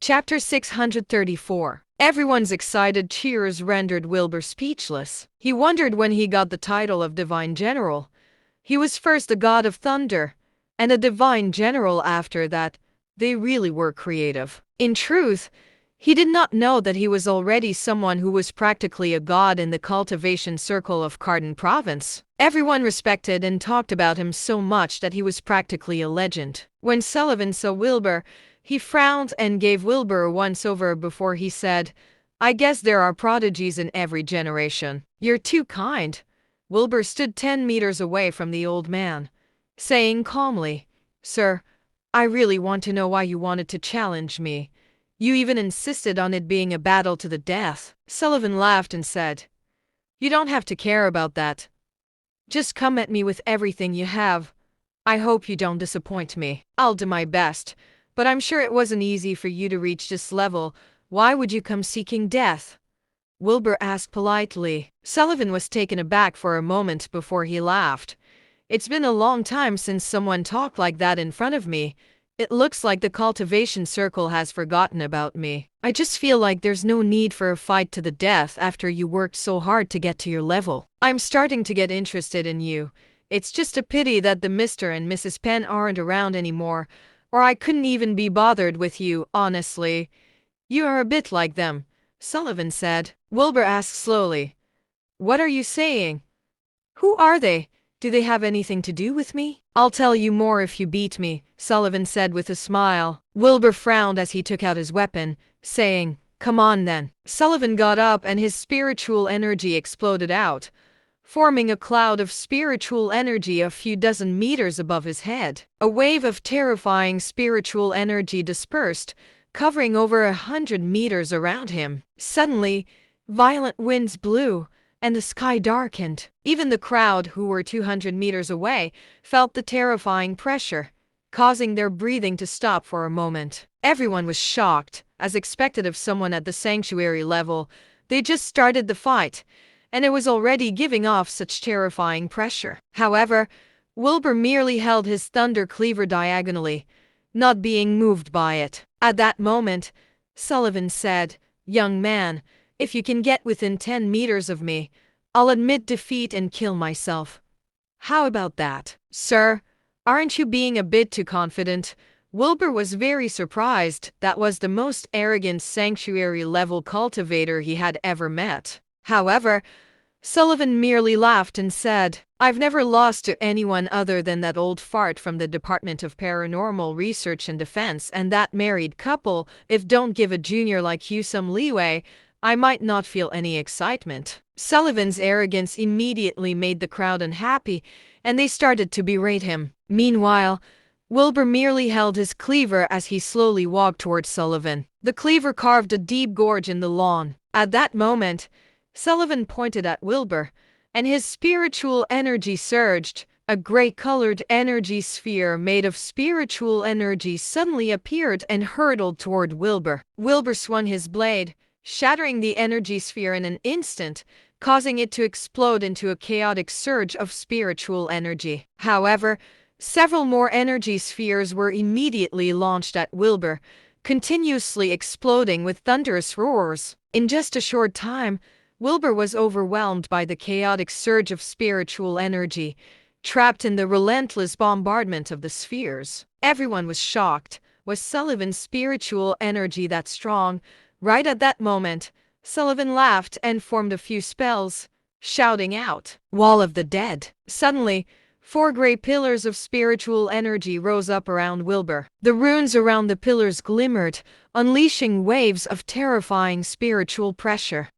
Chapter 634. Everyone's excited cheers rendered Wilbur speechless. He wondered when he got the title of Divine General. He was first a god of thunder, and a divine general after that. They really were creative. In truth, he did not know that he was already someone who was practically a god in the cultivation circle of Cardin Province. Everyone respected and talked about him so much that he was practically a legend. When Sullivan saw Wilbur, he frowned and gave Wilbur a once-over before he said, "I guess there are prodigies in every generation." "You're too kind." Wilbur stood 10 meters away from the old man, saying calmly, "Sir, I really want to know why you wanted to challenge me. You even insisted on it being a battle to the death." Sullivan laughed and said, "You don't have to care about that. Just come at me with everything you have. I hope you don't disappoint me. I'll do my best, but I'm sure it wasn't easy for you to reach this level. Why would you come seeking death?" Wilbur asked politely. Sullivan was taken aback for a moment before he laughed. "It's been a long time since someone talked like that in front of me. It looks like the cultivation circle has forgotten about me. I just feel like there's no need for a fight to the death after you worked so hard to get to your level. I'm starting to get interested in you. It's just a pity that the Mr. and Mrs. Penn aren't around anymore, or I couldn't even be bothered with you, honestly. You are a bit like them," Sullivan said. Wilbur asked slowly, "What are you saying? Who are they? Do they have anything to do with me?" "I'll tell you more if you beat me," Sullivan said with a smile. Wilbur frowned as he took out his weapon, saying, "Come on then." Sullivan got up and his spiritual energy exploded out, forming a cloud of spiritual energy a few dozen meters above his head. A wave of terrifying spiritual energy dispersed, covering over 100 meters around him. Suddenly, violent winds blew, and the sky darkened. Even the crowd, who were 200 meters away, felt the terrifying pressure, causing their breathing to stop for a moment. Everyone was shocked, as expected of someone at the sanctuary level. They just started the fight, and it was already giving off such terrifying pressure. However, Wilbur merely held his thunder cleaver diagonally, not being moved by it. At that moment, Sullivan said, "Young man, if you can get within 10 meters of me, I'll admit defeat and kill myself. How about that?" "Sir, aren't you being a bit too confident?" Wilbur was very surprised. That was the most arrogant sanctuary-level cultivator he had ever met. However, Sullivan merely laughed and said, "I've never lost to anyone other than that old fart from the Department of Paranormal Research and Defense and that married couple. If don't give a junior like you some leeway, I might not feel any excitement." Sullivan's arrogance immediately made the crowd unhappy, and they started to berate him. Meanwhile, Wilbur merely held his cleaver as he slowly walked towards Sullivan. The cleaver carved a deep gorge in the lawn. At that moment, Sullivan pointed at Wilbur, and his spiritual energy surged. A gray-colored energy sphere made of spiritual energy suddenly appeared and hurtled toward Wilbur. Wilbur swung his blade, shattering the energy sphere in an instant, causing it to explode into a chaotic surge of spiritual energy. However, several more energy spheres were immediately launched at Wilbur, continuously exploding with thunderous roars. In just a short time, Wilbur was overwhelmed by the chaotic surge of spiritual energy, trapped in the relentless bombardment of the spheres. Everyone was shocked. Was Sullivan's spiritual energy that strong? Right at that moment, Sullivan laughed and formed a few spells, shouting out, "Wall of the Dead." Suddenly, 4 gray pillars of spiritual energy rose up around Wilbur. The runes around the pillars glimmered, unleashing waves of terrifying spiritual pressure.